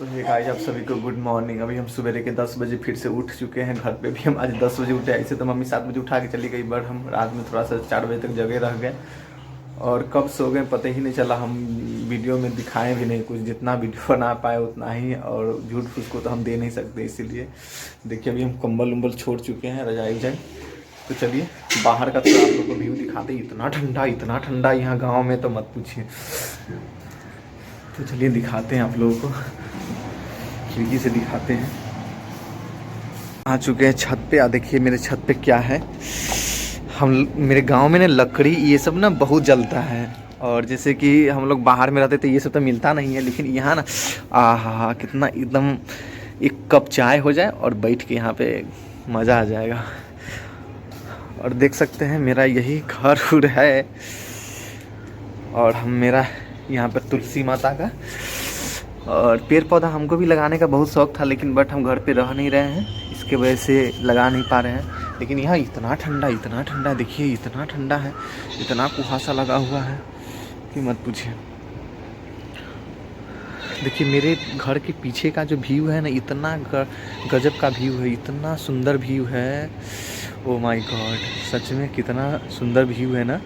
तो hey guys, आप सभी को गुड मॉर्निंग। अभी हम सुबह के 10 बजे फिर से उठ चुके हैं। घर पे भी हम आज 10 बजे उठे। ऐसे तो मम्मी 7 बजे उठा के चली गई, बट हम रात में थोड़ा सा 4 बजे तक जगे रह गए और कब सो गए पता ही नहीं चला। हम वीडियो में दिखाएं भी नहीं कुछ, जितना वीडियो बना पाए उतना ही, और झूठ फूस को तो हम दे नहीं सकते। इसीलिए देखिए अभी हम कंबल उम्बल छोड़ चुके हैं, रजाई उजाई। तो चलिए बाहर का थोड़ा आप लोग को व्यू दिखाते। इतना ठंडा यहाँ गाँव में तो मत पूछिए। तो चलिए दिखाते हैं आप लोगों को, खिड़की से दिखाते हैं। आ चुके हैं छत पे। देखिए मेरे छत पे क्या है। मेरे गांव में ना लकड़ी ये सब ना बहुत जलता है, और जैसे कि हम लोग बाहर में रहते तो ये सब तो मिलता नहीं है, लेकिन यहाँ ना आहा कितना एकदम एक कप चाय हो जाए और बैठ के यहाँ पे मज़ा आ जाएगा। और देख सकते हैं मेरा यही घर उर है, और मेरा यहाँ पर तुलसी माता का और पेड़ पौधा हमको भी लगाने का बहुत शौक था, लेकिन बट हम घर पे रह नहीं रहे हैं, इसके वजह से लगा नहीं पा रहे हैं। लेकिन यहाँ इतना ठंडा देखिए, इतना ठंडा है, इतना कुहासा लगा हुआ है कि मत पूछिए। देखिए मेरे घर के पीछे का जो व्यू है ना, इतना गजब का व्यू है, इतना सुंदर व्यू है। ओ माय गॉड, सच में कितना सुंदर व्यू है ना।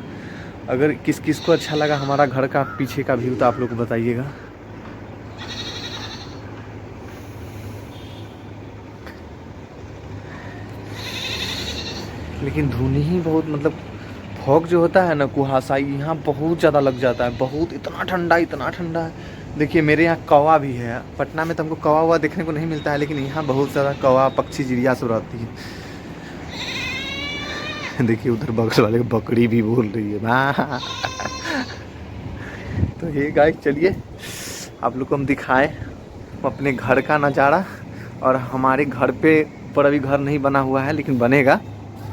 अगर किस किस को अच्छा लगा हमारा घर का पीछे का व्यू तो आप लोग को बताइएगा। लेकिन धुनी ही बहुत, मतलब फॉग जो होता है ना, कुहासा यहाँ बहुत ज़्यादा लग जाता है। बहुत इतना ठंडा है। देखिए मेरे यहाँ कौवा भी है। पटना में तो हमको कौवा हुआ देखने को नहीं मिलता है, लेकिन यहाँ बहुत ज़्यादा कौवा पक्षी चिड़िया सब रहती है। देखिए उधर बगल वाले बकरी भी बोल रही है ना। तो ये गाइस चलिए आप लोग को हम दिखाएं अपने घर का नज़ारा। और हमारे घर पे ऊपर अभी घर नहीं बना हुआ है, लेकिन बनेगा,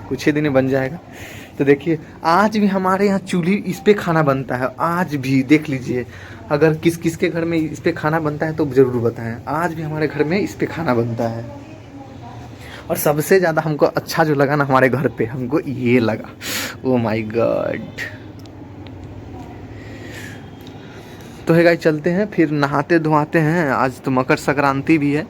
कुछ ही दिन में बन जाएगा। तो देखिए आज भी हमारे यहाँ चूल्ही इस पे खाना बनता है। आज भी देख लीजिए, अगर किस किस के घर में इस पे खाना बनता है तो ज़रूर बताएं। आज भी हमारे घर में इस पे खाना बनता है। और सबसे ज़्यादा हमको अच्छा जो लगा ना हमारे घर पे, हमको ये लगा, ओ माय गॉड। तो है गाइस, चलते हैं फिर नहाते धोआते हैं। आज तो मकर संक्रांति भी है,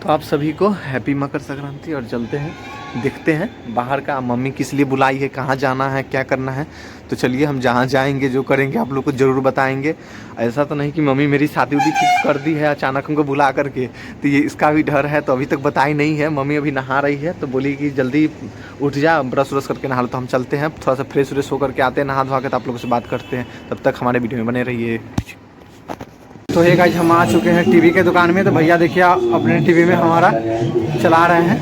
तो आप सभी को हैप्पी मकर संक्रांति। और चलते हैं देखते हैं बाहर का मम्मी किस लिए बुलाई है, कहाँ जाना है, क्या करना है। तो चलिए हम जहाँ जाएंगे जो करेंगे आप लोग को ज़रूर बताएंगे। ऐसा तो नहीं कि मम्मी मेरी शादी उदी फिक्स कर दी है अचानक हमको बुला करके, तो ये इसका भी डर है। तो अभी तक बताई नहीं है। मम्मी अभी नहा रही है, तो बोली कि जल्दी उठ जा, ब्रश व्रश करके नहा लो। तो हम चलते हैं, थोड़ा सा फ्रेश व्रेश होकर के आते हैं नहा धोआ के, तो आप लोगों से बात करते हैं। तब तक हमारे वीडियो में बने रहिए। तो हे गाइस, हम आ चुके हैं टीवी के दुकान में। तो भैया देखिए अपने टीवी में हमारा चला रहे हैं,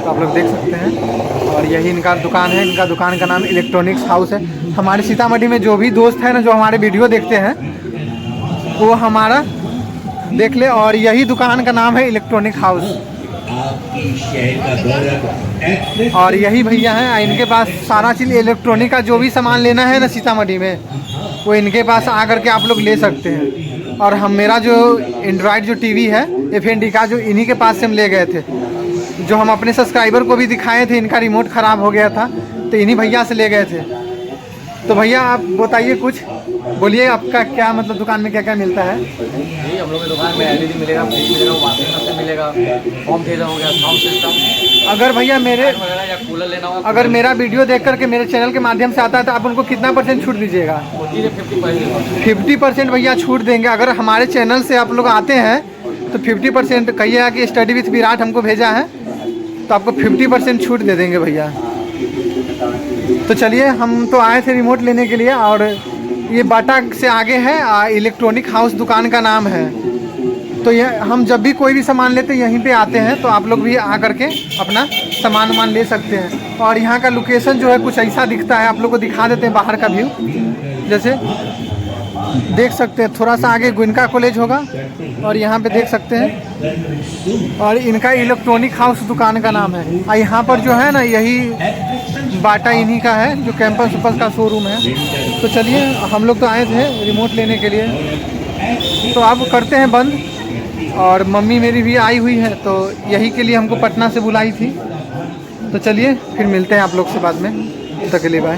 तो आप लोग देख सकते हैं। और यही इनका दुकान है। इनका दुकान का नाम इलेक्ट्रॉनिक्स हाउस है। हमारे सीतामढ़ी में जो भी दोस्त है ना, जो हमारे वीडियो देखते हैं, वो हमारा देख ले। और यही दुकान का नाम है इलेक्ट्रॉनिक हाउस। और यही भैया हैं, इनके पास सारा चीज़ इलेक्ट्रॉनिक का जो भी सामान लेना है ना सीतामढ़ी में, वो इनके पास आकर के आप लोग ले सकते हैं। और हम मेरा जो एंड्रॉयड जो टीवी है FND का, जो इन्हीं के पास से हम ले गए थे। जो हम अपने सब्सक्राइबर को भी दिखाए थे, इनका रिमोट ख़राब हो गया था, तो इन्हीं भैया से ले गए थे। तो भैया आप बताइए कुछ, बोलिए आपका क्या मतलब दुकान में क्या क्या मिलता है। जी हम लोग की दुकान में LED मिलेगा, फ्रिज मिलेगा, वॉशिंग मशीन मिलेगा, होम थिएटर हो गया, साउंड सिस्टम। अगर भैया मेरे या कूलर लेना होगा, अगर मेरा वीडियो देख करके मेरे चैनल के माध्यम से आता है, तो आप उनको कितना % छूट दीजिएगा। 50% भैया छूट देंगे। अगर हमारे चैनल से आप लोग आते हैं तो 50% कहिएगा कि स्टडी विथ विराट हमको भेजा है, तो आपको 50% छूट दे देंगे भैया। तो चलिए हम तो आए थे रिमोट लेने के लिए, और ये बाटा से आगे है, इलेक्ट्रॉनिक हाउस दुकान का नाम है। तो ये हम जब भी कोई भी सामान लेते हैं यहीं पे आते हैं, तो आप लोग भी आ करके अपना सामान वामान ले सकते हैं। और यहाँ का लोकेशन जो है कुछ ऐसा दिखता है, आप लोग को दिखा देते हैं बाहर का व्यू। जैसे देख सकते हैं, थोड़ा सा आगे गोयनका कॉलेज होगा, और यहाँ पे देख सकते हैं। और इनका इलेक्ट्रॉनिक हाउस दुकान का नाम है। और यहाँ पर जो है ना, यही बाटा इन्हीं का है, जो कैंपस उपस का शोरूम है। तो चलिए हम लोग तो आए थे रिमोट लेने के लिए, तो अब करते हैं बंद। और मम्मी मेरी भी आई हुई है, तो यही के लिए हमको पटना से बुलाई थी। तो चलिए फिर मिलते हैं आप लोग से बाद में। तब तक के लिए बाय।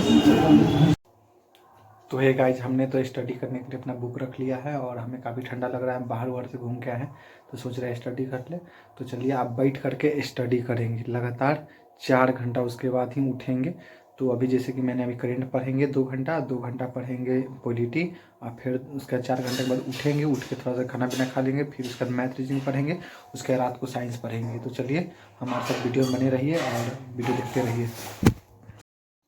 तो हे गाइज, हमने तो स्टडी करने के लिए अपना बुक रख लिया है और हमें काफ़ी ठंडा लग रहा है, बाहर वाहर से घूम के आए हैं तो सोच रहे हैं स्टडी कर ले। तो चलिए आप बैठ करके स्टडी करेंगे लगातार 4 घंटा, उसके बाद ही उठेंगे। तो अभी जैसे कि मैंने अभी करेंट पढ़ेंगे 2 घंटा, 2 घंटा पढ़ेंगे पॉलिटी और फिर उसके बाद 4 घंटे के बाद उठेंगे, उठ के थोड़ा सा खाना पीना खा लेंगे, फिर उसके बाद मैथ रीजनिंग पढ़ेंगे, उसके बाद रात को साइंस पढ़ेंगे। तो चलिए हमारे साथ वीडियो में बने रहिए और वीडियो देखते रहिए।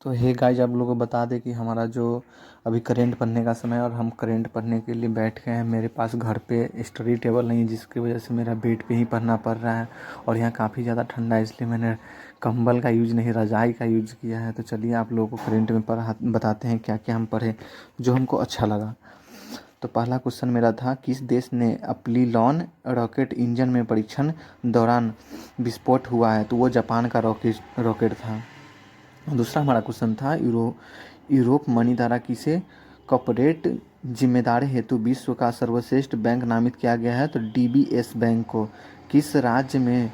तो हे गाइज, आप लोगों को बता दें कि हमारा जो अभी करेंट पढ़ने का समय है और हम करेंट पढ़ने के लिए बैठ गए हैं। मेरे पास घर पे स्टडी टेबल नहीं है, जिसकी वजह से मेरा बेड पे ही पढ़ना पड़ रहा है और यहाँ काफ़ी ज़्यादा ठंडा है, इसलिए मैंने कंबल का यूज़ नहीं, रज़ाई का यूज़ किया है। तो चलिए आप लोगों को करेंट में बताते हैं क्या क्या हम पढ़े जो हमको अच्छा लगा। तो पहला क्वेश्चन मेरा था, किस देश ने अप्लिलॉन रॉकेट इंजन में परीक्षण दौरान विस्फोट हुआ है? तो वो जापान का रॉकेट था। दूसरा हमारा क्वेश्चन था, यूरोप मनी द्वारा किसे कॉर्पोरेट जिम्मेदारी हेतु विश्व का सर्वश्रेष्ठ बैंक नामित किया गया है? तो डीबीएस बैंक को। किस राज्य में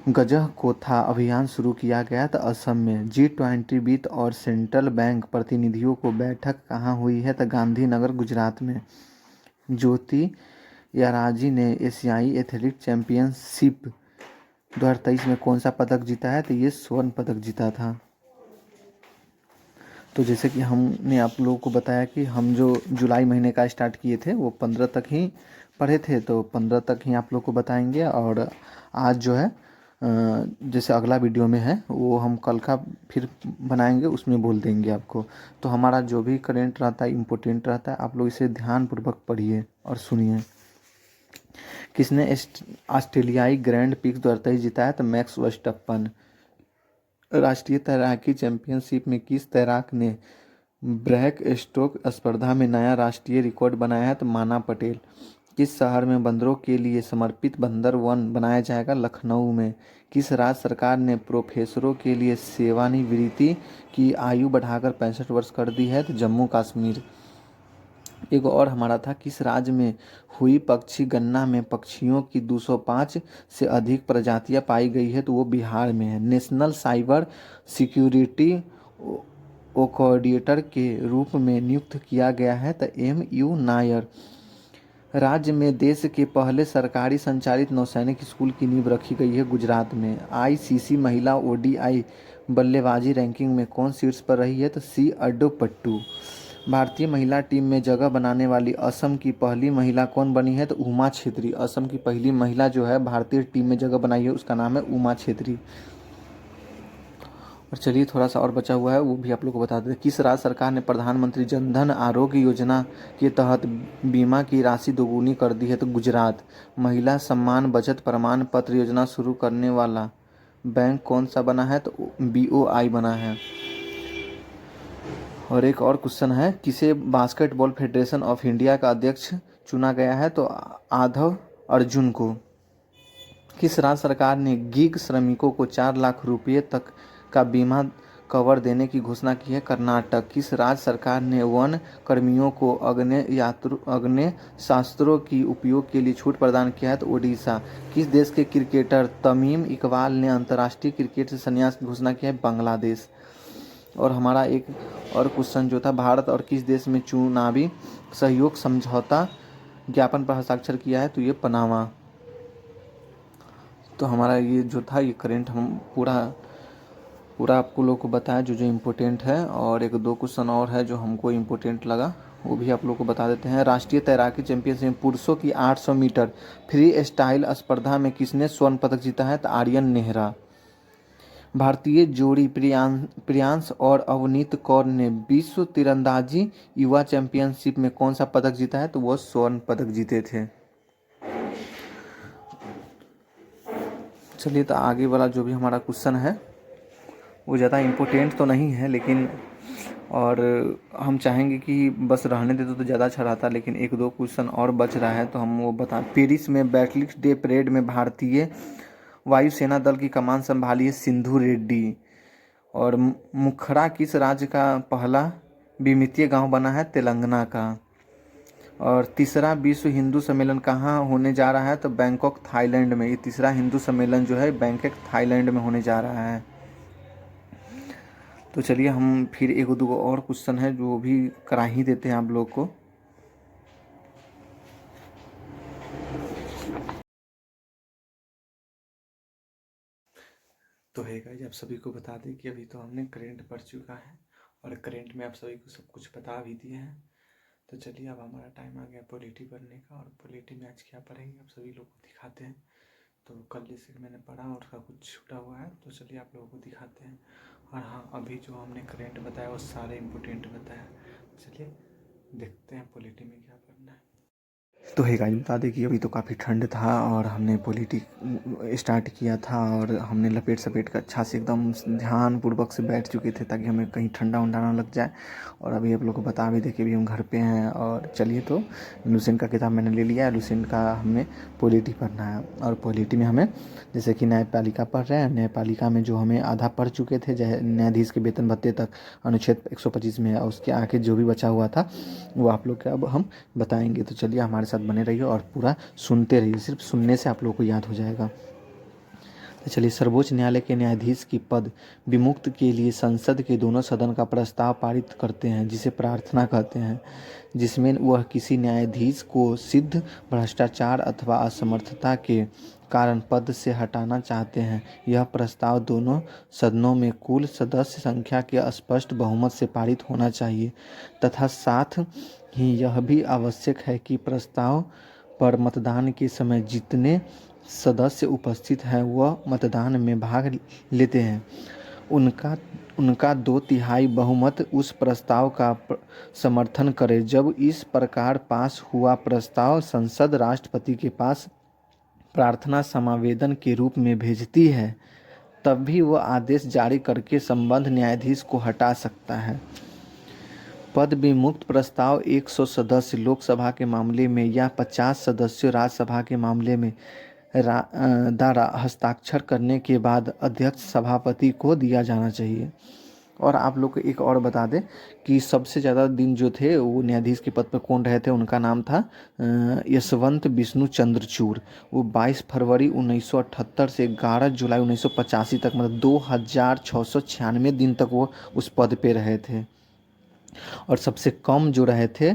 गजह कोथा अभियान शुरू किया गया? तो असम में। G20 वित्त और सेंट्रल बैंक प्रतिनिधियों को बैठक कहाँ हुई है? तो गांधीनगर गुजरात में। ज्योति याराजी ने एशियाई एथलेटिक चैंपियनशिप 2023 में कौन सा पदक जीता है? तो ये स्वर्ण पदक जीता था। तो जैसे कि हमने आप लोगों को बताया कि हम जो जुलाई महीने का स्टार्ट किए थे वो 15 तक ही पढ़े थे, तो 15 तक ही आप लोग को बताएंगे। और आज जो है जैसे अगला वीडियो में है वो हम कल का फिर बनाएंगे, उसमें बोल देंगे आपको। तो हमारा जो भी करेंट रहता है इम्पोर्टेंट रहता है, आप लोग इसे ध्यानपूर्वक पढ़िए और सुनिए। किसने ऑस्ट्रेलियाई ग्रैंड प्रिक्स 2023 जीता है? तो मैक्स वर्स्टप्पन। राष्ट्रीय तैराकी चैंपियनशिप में किस तैराक ने ब्रेक स्ट्रोक स्पर्धा में नया राष्ट्रीय रिकॉर्ड बनाया है? तो माना पटेल। किस शहर में बंदरों के लिए समर्पित बंदर वन बनाया जाएगा? लखनऊ में। किस राज्य सरकार ने प्रोफेसरों के लिए सेवानिवृत्ति की आयु बढ़ाकर 65 वर्ष कर दी है? तो जम्मू कश्मीर। एक और हमारा था, किस राज्य में हुई पक्षी गणना में पक्षियों की 205 से अधिक प्रजातियां पाई गई है? तो वो बिहार में है। नेशनल साइबर सिक्योरिटी कोऑर्डिनेटर के रूप में नियुक्त किया गया है? तो MU नायर। राज्य में देश के पहले सरकारी संचालित नौसैनिक स्कूल की नींव रखी गई है गुजरात में। ICC महिला ODI बल्लेबाजी रैंकिंग में कौन शीर्ष पर रही है? तो C अड्डोपट्टू। भारतीय महिला टीम में जगह बनाने वाली असम की पहली महिला कौन बनी है? तो उमा छेत्री। असम की पहली महिला जो है भारतीय टीम में जगह बनाई है, उसका नाम है उमा छेत्री। और चलिए थोड़ा सा और बचा हुआ है वो भी आप लोग को बता दें। किस राज्य सरकार ने प्रधानमंत्री जन धन आरोग्य योजना के तहत बीमा की राशि दोगुनी कर दी है? तो गुजरात। महिला सम्मान बचत प्रमाण पत्र योजना शुरू करने वाला बैंक कौन सा बना है? तो BOI बना है। और एक और क्वेश्चन है, किसे बास्केटबॉल फेडरेशन ऑफ इंडिया का अध्यक्ष चुना गया है? तो आधव अर्जुन को। किस राज्य सरकार ने गीग श्रमिकों को 4 लाख रुपये तक का बीमा कवर देने की घोषणा की है? कर्नाटक। किस राज्य सरकार ने वन कर्मियों को अग्नि शस्त्रों की उपयोग के लिए छूट प्रदान किया है? तो ओडिशा। किस देश के क्रिकेटर तमीम इकबाल ने अंतर्राष्ट्रीय क्रिकेट से संन्यास की घोषणा की है? बांग्लादेश। और हमारा एक और क्वेश्चन जो था, भारत और किस देश में चुनावी सहयोग समझौता ज्ञापन पर हस्ताक्षर किया है? तो ये पनामा। तो हमारा ये जो था ये करेंट हम पूरा आपको लोग को बताया जो जो इम्पोर्टेंट है। और एक दो क्वेश्चन और है जो हमको इम्पोर्टेंट लगा, वो भी आप लोग को बता देते हैं। राष्ट्रीय तैराकी चैंपियनशिप में पुरुषों की 800 मीटर फ्री स्टाइल स्पर्धा में किसने स्वर्ण पदक जीता है? तो आर्यन नेहरा। भारतीय जोड़ी प्रियांश और अवनीत कौर ने विश्व तीरंदाजी युवा चैंपियनशिप में कौन सा पदक जीता है? तो वो स्वर्ण पदक जीते थे। चलिए तो आगे वाला जो भी हमारा क्वेश्चन है वो ज़्यादा इम्पोर्टेंट तो नहीं है, लेकिन और हम चाहेंगे कि बस रहने देते तो ज़्यादा अच्छा रहता, लेकिन एक दो क्वेश्चन और बच रहा है तो हम वो बता। पेरिस में बैटलिक्स डे परेड में भारतीय वायुसेना दल की कमान संभाली है सिंधु रेड्डी। और मुखरा किस राज्य का पहला विमितीय गांव बना है? तेलंगाना का। और तीसरा विश्व हिंदू सम्मेलन कहाँ होने जा रहा है? तो बैंकॉक थाईलैंड में। ये तीसरा हिंदू सम्मेलन जो है बैंकॉक थाईलैंड में होने जा रहा है। तो चलिए हम फिर एक दो और क्वेश्चन है जो भी करा ही देते हैं आप लोग को। तो है गाइस, आप सभी को बता दें कि अभी तो हमने करंट पढ़ चुका है और करंट में आप सभी को सब कुछ बता भी दिए हैं। तो चलिए अब हमारा टाइम आ गया पॉलिटी पढ़ने का, और पॉलिटी में आज क्या पढ़ेंगे आप सभी लोग को दिखाते हैं। तो कल जैसे मैंने पढ़ा और उसका कुछ छूटा हुआ है, तो चलिए आप लोगों को दिखाते हैं। और हाँ, अभी जो हमने करंट बताया वो सारे इम्पोर्टेंट बताया। चलिए देखते हैं पॉलिटी में क्या करना है। तो है गाइस, बता दें कि अभी तो काफ़ी ठंड था और हमने पॉलिटी स्टार्ट किया था और हमने लपेट सपेट कर अच्छा से एकदम ध्यानपूर्वक से बैठ चुके थे ताकि हमें कहीं ठंडा उंडा ना लग जाए। और अभी आप लोग को बता भी दें कि अभी हम घर पे हैं। और चलिए, तो लुसेंट का किताब मैंने ले लिया है, लुसेंट का हमें पॉलिटी पढ़ना है। और पॉलिटी में हमें जैसे कि न्यायपालिका पढ़ रहे हैं, न्यायपालिका में जो हमें आधा पढ़ चुके थे, जैसे न्यायाधीश के वेतन भत्ते तक अनुच्छेद 125 में है, और उसके आगे जो भी बचा हुआ था वो आप लोग के अब हम बताएंगे। तो चलिए हमारे साथ बने रहिए और पूरा सुनते रहिए, सिर्फ सुनने से आप लोगों को याद हो जाएगा। तो चलिए, सर्वोच्च न्यायालय के न्यायाधीश की पद विमुक्त के लिए संसद के दोनों सदन का प्रस्ताव पारित करते हैं, जिसे प्रार्थना कहते हैं, जिसमें वह किसी न्यायाधीश को सिद्ध भ्रष्टाचार अथवा असमर्थता के कारण पद से हटाना चाहते हैं। यह प्रस्ताव दोनों सदनों में कुल सदस्य संख्या के स्पष्ट बहुमत से पारित होना चाहिए तथा साथ ही यह भी आवश्यक है कि प्रस्ताव पर मतदान के समय जितने सदस्य उपस्थित हैं वह मतदान में भाग लेते हैं, उनका 2/3 बहुमत उस प्रस्ताव का समर्थन करे। जब इस प्रकार पास हुआ प्रस्ताव संसद राष्ट्रपति के पास प्रार्थना समावेदन के रूप में भेजती है, तब भी वह आदेश जारी करके संबद्ध न्यायाधीश को हटा सकता है। पद विमुक्त प्रस्ताव 100 सदस्य लोकसभा के मामले में या 50 सदस्यों राज्यसभा के मामले में द्वारा हस्ताक्षर करने के बाद अध्यक्ष सभापति को दिया जाना चाहिए। और आप लोग को एक और बता दें कि सबसे ज़्यादा दिन जो थे वो न्यायाधीश के पद पर कौन रहे थे, उनका नाम था यशवंत विष्णु चंद्रचूड़। वो 22 फरवरी 1978 से 11 जुलाई 1985 तक, मतलब 2696 दिन तक वो उस पद पे रहे थे। और सबसे कम जो रहे थे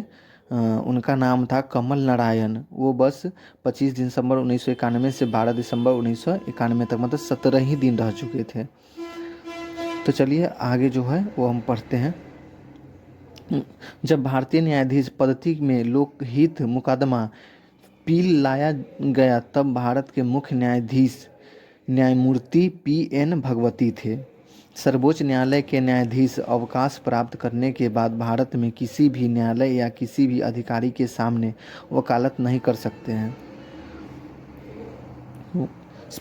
उनका नाम था कमल नारायण। वो बस 25 दिसंबर 1991 से 12 दिसंबर 1991 तक, मतलब 17 ही दिन रह चुके थे। तो चलिए आगे जो है वो हम पढ़ते हैं। जब भारतीय न्यायाधीश पद्धति में लोकहित मुकदमा पील लाया गया तब भारत के मुख्य न्यायाधीश न्यायमूर्ति PN भगवती थे। सर्वोच्च न्यायालय के न्यायाधीश अवकाश प्राप्त करने के बाद भारत में किसी भी न्यायालय या किसी भी अधिकारी के सामने वकालत नहीं कर सकते हैं।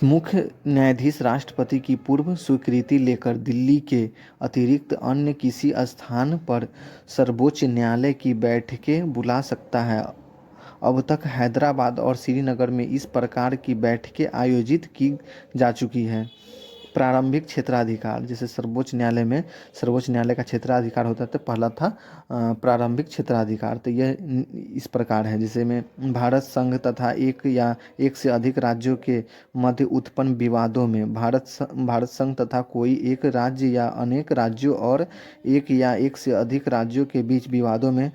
मुख्य न्यायाधीश राष्ट्रपति की पूर्व स्वीकृति लेकर दिल्ली के अतिरिक्त अन्य किसी स्थान पर सर्वोच्च न्यायालय की बैठकें बुला सकता है। अब तक हैदराबाद और श्रीनगर में इस प्रकार की बैठकें आयोजित की जा चुकी हैं। प्रारंभिक क्षेत्राधिकार, जैसे सर्वोच्च न्यायालय में सर्वोच्च न्यायालय का क्षेत्राधिकार होता था, पहला था प्रारंभिक क्षेत्राधिकार। तो यह इस प्रकार है, जैसे में भारत संघ तथा एक या एक से अधिक राज्यों के मध्य उत्पन्न विवादों में भारत संघ तथा कोई एक राज्य या अनेक राज्यों और एक या एक से अधिक राज्यों के बीच विवादों में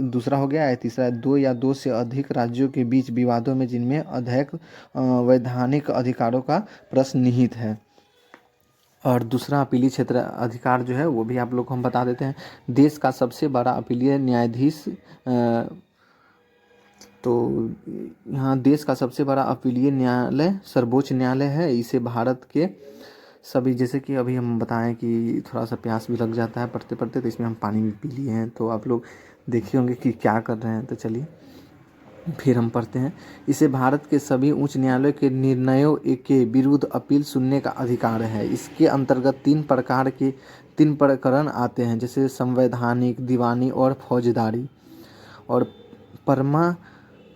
दूसरा हो गया है, तीसरा 2 या 2 से अधिक राज्यों के बीच विवादों में जिनमें अधिक वैधानिक अधिकारों का प्रश्न निहित है। और दूसरा अपीलीय क्षेत्र अधिकार जो है वो भी आप लोग को हम बता देते हैं। देश का सबसे बड़ा अपीलीय न्यायाधीश तो यहाँ देश का सबसे बड़ा अपीलीय न्यायालय सर्वोच्च न्यायालय है। इसे भारत के सभी, जैसे कि अभी हम बताएं कि थोड़ा सा प्यास भी लग जाता है पढ़ते पढ़ते, तो इसमें हम पानी भी पी लिए हैं, तो आप लोग देखे होंगे कि क्या कर रहे हैं। तो चलिए फिर हम पढ़ते हैं। इसे भारत के सभी उच्च न्यायालयों के निर्णयों के विरुद्ध अपील सुनने का अधिकार है। इसके अंतर्गत 3 प्रकरण आते हैं, जैसे संवैधानिक, दीवानी और फौजदारी। और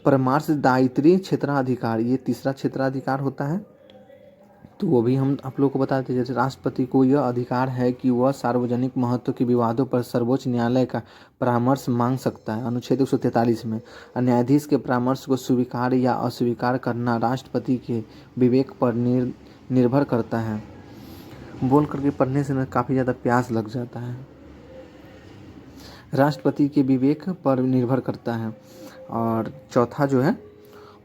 परमार्शदायित्री क्षेत्राधिकार, ये तीसरा क्षेत्राधिकार होता है। तो वो भी हम आप लोग को बताते हैं। जैसे राष्ट्रपति को यह अधिकार है कि वह सार्वजनिक महत्व के विवादों पर सर्वोच्च न्यायालय का परामर्श मांग सकता है, अनुच्छेद 143 में। न्यायाधीश के परामर्श को स्वीकार या अस्वीकार करना राष्ट्रपति के विवेक पर निर्भर करता है। बोल करके पढ़ने से ना काफ़ी ज़्यादा प्यास लग जाता है। राष्ट्रपति के विवेक पर निर्भर करता है। और चौथा जो है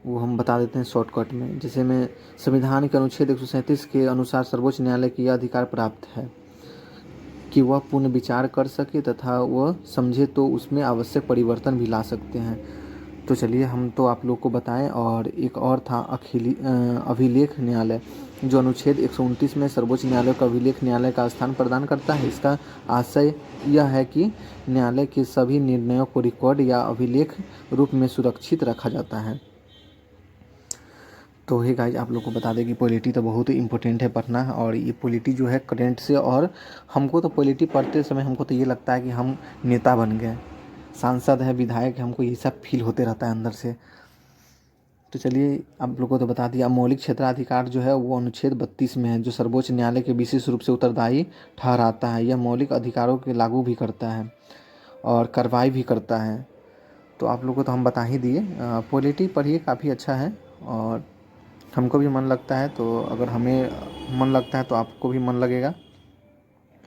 वो हम बता देते हैं शॉर्टकट में, जैसे में संविधान के अनुच्छेद 137 के अनुसार सर्वोच्च न्यायालय को यह अधिकार प्राप्त है कि वह पुनः विचार कर सके तथा वह समझे तो उसमें आवश्यक परिवर्तन भी ला सकते हैं। तो चलिए हम तो आप लोग को बताएं। और एक और था अभिलेख न्यायालय, जो अनुच्छेद 129 में सर्वोच्च न्यायालय को अभिलेख न्यायालय का स्थान प्रदान करता है। इसका आशय यह है कि न्यायालय के सभी निर्णयों को रिकॉर्ड या अभिलेख रूप में सुरक्षित रखा जाता है। तो हे गाइस, आप लोग को बता दें कि पॉलिटी तो बहुत ही इंपॉर्टेंट है पढ़ना। और ये पॉलिटी जो है करंट से, और हमको तो पॉलिटी पढ़ते समय हमको तो ये लगता है कि हम नेता बन गए, सांसद है, विधायक है, हमको ये सब फील होते रहता है अंदर से। तो चलिए आप लोगों को तो बता दिया। मौलिक क्षेत्राधिकार जो है वो अनुच्छेद 32 में है, जो सर्वोच्च न्यायालय के विशेष रूप से उत्तरदायी ठहराता है। यह मौलिक अधिकारों के लागू भी करता है और कार्रवाई भी करता है। तो आप लोगों को तो हम बता ही दिए। पॉलिटी पढ़िए, काफ़ी अच्छा है और हमको भी मन लगता है। तो अगर हमें मन लगता है तो आपको भी मन लगेगा।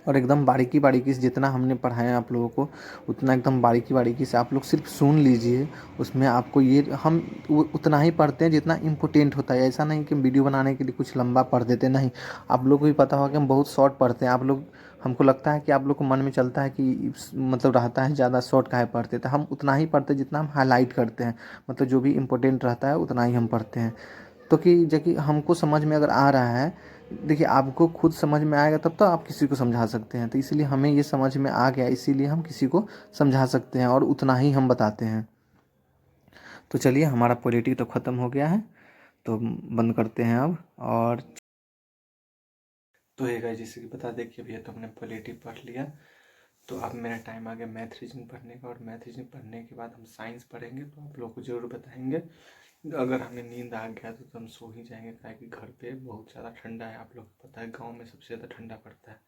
और एकदम बारीकी बारीकी से जितना हमने पढ़ाया आप लोगों को, उतना एकदम बारीकी बारीकी से आप लोग सिर्फ सुन लीजिए। उसमें आपको ये हम उतना ही पढ़ते हैं जितना इम्पोर्टेंट होता है। ऐसा नहीं कि वीडियो बनाने के लिए कुछ लंबा पढ़ देते, नहीं। आप लोग को भी पता होगा कि हम बहुत शॉर्ट पढ़ते हैं। आप लोग, हमको लगता है कि आप लोग को मन में चलता है कि मतलब रहता है ज़्यादा शॉर्ट काहे पढ़ते, तो हम उतना ही पढ़ते हैं जितना हम हाईलाइट करते हैं। मतलब जो भी इम्पोर्टेंट रहता है उतना ही हम पढ़ते हैं। तो कि जो कि हमको समझ में अगर आ रहा है, देखिए आपको खुद समझ में आएगा तब तो आप किसी को समझा सकते हैं। तो इसीलिए हमें ये समझ में आ गया, इसीलिए हम किसी को समझा सकते हैं और उतना ही हम बताते हैं। तो चलिए हमारा पॉलिटी तो ख़त्म हो गया है, तो बंद करते हैं अब। और तो है गाइस, जैसे कि बता दें कि भैया तो हमने पॉलिटी पढ़ लिया। तो अब मेरा टाइम आ गया मैथ रीजनिंग पढ़ने का। और मैथ रीजनिंग पढ़ने के बाद हम साइंस पढ़ेंगे, तो आप लोग को ज़रूर बताएंगे। अगर हमें नींद आ गया तो हम सो ही जाएंगे, क्योंकि घर पे बहुत ज़्यादा ठंडा है। आप लोग को पता है गांव में सबसे ज़्यादा ठंडा पड़ता है।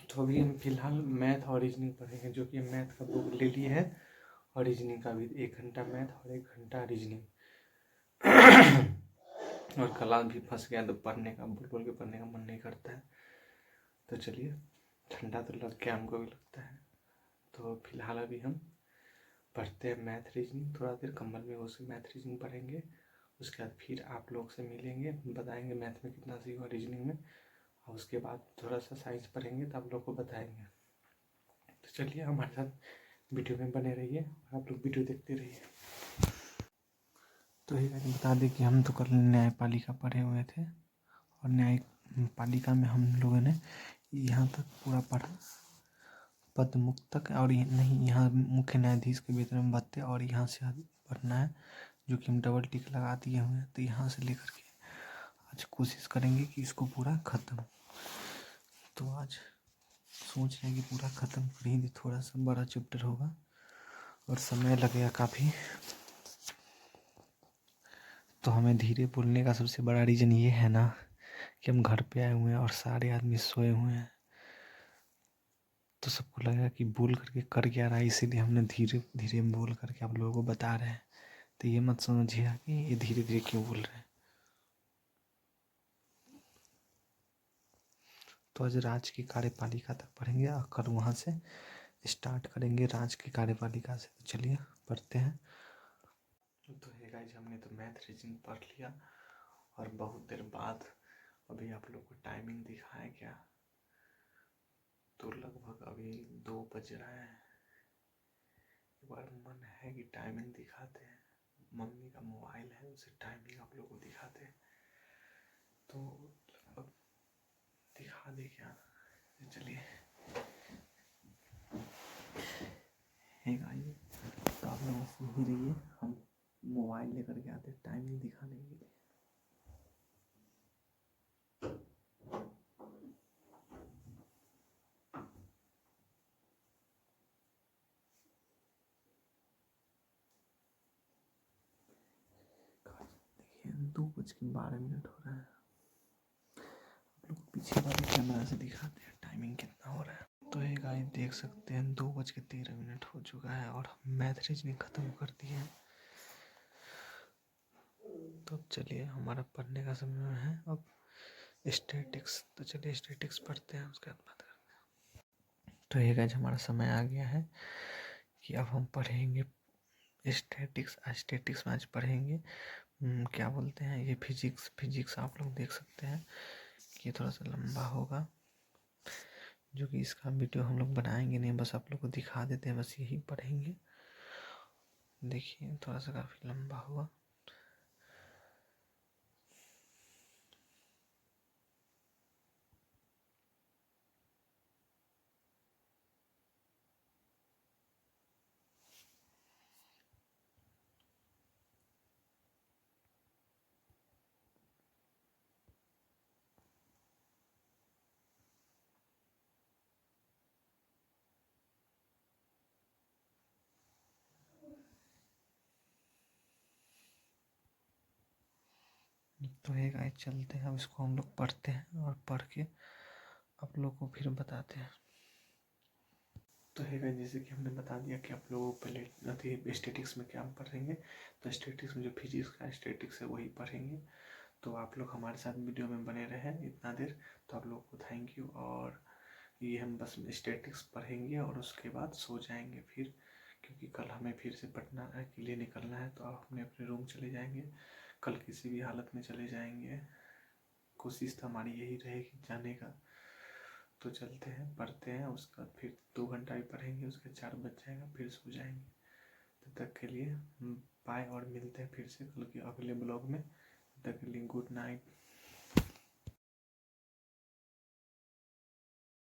तो अभी हम फिलहाल मैथ और रीजनिंग पढ़ेंगे, जो कि मैथ का बुक ले लिए है। और रीजनिंग का भी 1 घंटा मैथ और 1 घंटा रीजनिंग। और क्लास भी फंस गया, तो पढ़ने का बोल बोल के पढ़ने का मन नहीं करता है। तो चलिए, ठंडा तो लग गया, हमको भी लगता है। तो फिलहाल अभी हम पढ़ते हैं मैथ रीजनिंग। थोड़ा देर कंबल में घुस के मैथ रीजनिंग पढ़ेंगे। उसके बाद फिर आप लोग से मिलेंगे, बताएंगे मैथ में कितना सीखा, रीजनिंग में। और उसके बाद थोड़ा सा साइंस पढ़ेंगे, तो आप लोग को बताएंगे। तो चलिए हमारे साथ वीडियो में बने रहिए, आप लोग वीडियो देखते रहिए। तो ये बता दें कि हम तो कल न्यायपालिका पढ़े हुए थे। और न्यायपालिका में हम लोगों ने यहाँ तक पूरा पढ़ा, पदमुक्त तक। और नहीं, यहाँ मुख्य न्यायाधीश के वेतन भत्ते, और यहाँ से पढ़ना है, जो कि हम डबल टिक लगा दिए हुए हैं। तो यहाँ से लेकर के आज कोशिश करेंगे कि इसको पूरा ख़त्म। तो आज सोच रहे हैं कि पूरा ख़त्म कर ही दे। थोड़ा सा बड़ा चैप्टर होगा और समय लगेगा काफ़ी। तो हमें धीरे बोलने का सबसे बड़ा रीज़न ये है ना कि हम घर पे आए हुए हैं और सारे आदमी सोए हुए हैं। तो सबको लगेगा कि बोल करके कर क्या रहा है, इसीलिए हमने धीरे धीरे बोल करके आप लोगों को बता रहे हैं। तो ये मत समझिए कि ये धीरे धीरे क्यों बोल रहे हैं। तो आज राज्य की कार्यपालिका तक पढ़ेंगे और कल वहाँ से स्टार्ट करेंगे राज्य की कार्यपालिका से। तो चलिए पढ़ते हैं। तो हे गाइस, हमने तो मैथ रीजनिंग पढ़ लिया। और बहुत देर बाद अभी आप लोग को टाइमिंग दिखाया क्या, तो लगभग अभी 2 बज रहे हैं। एक बार मन है कि टाइमिंग दिखाते हैं। मम्मी का मोबाइल है, उसे टाइमिंग आप लोग को दिखाते हैं। तो लगभग दिखा दे क्या। चलिए हे गाइस, तो आप लोग बस यहीं रहिए, हम मोबाइल लेकर के आते टाइमिंग दिखाने के लिए। देखिए 2:12 हो रहा है। आप लोग पीछे वाले कैमरा से दिखाते हैं टाइमिंग कितना हो रहा है। तो ये गाइस देख सकते हैं 2:13 हो चुका है और हम मैथ रीजनिंग ख़त्म कर दिए हैं। तो अब चलिए, हमारा पढ़ने का समय है अब। स्टैटिक्स। तो चलिए स्टैटिक्स पढ़ते हैं, उसके बाद बात करते हैं। तो ये गाइस हमारा समय आ गया है कि अब हम पढ़ेंगे स्टैटिक्स। स्टैटिक्स में आज पढ़ेंगे क्या बोलते हैं ये फिजिक्स आप लोग देख सकते हैं कि थोड़ा सा लंबा होगा, जो कि इसका वीडियो हम लोग बनाएंगे नहीं, बस आप लोग को दिखा देते हैं, बस यही पढ़ेंगे। देखिए थोड़ा सा काफ़ी लंबा हुआ। तो ये गाइस चलते हैं, अब इसको हम लोग पढ़ते हैं और पढ़ के आप लोग को फिर बताते हैं। तो है गाइस जैसे कि हमने बता दिया कि आप लोगों को पहले अभी स्टैटिक्स में क्या हम पढ़ेंगे। तो स्टैटिक्स में जो फिजिक्स का स्टैटिक्स है वही पढ़ेंगे। तो आप लोग हमारे साथ वीडियो में बने रहे इतना देर, तो आप लोगों को थैंक यू। और ये हम बस स्टैटिक्स पढ़ेंगे और उसके बाद सो जाएंगे फिर, क्योंकि कल हमें फिर से पटना के लिए निकलना है। तो आप अपने अपने रूम चले जाएंगे, कल किसी भी हालत में चले जाएंगे। कोशिश तो हमारी यही रहेगी जाने का। तो चलते हैं, पढ़ते हैं, उसके बाद फिर 2 घंटा भी पढ़ेंगे, उसके 4 बज जाएगा, फिर सो जाएंगे। तब तक के लिए बाय, और मिलते हैं फिर से कल के अगले ब्लॉग में। तब तक के लिए गुड नाइट।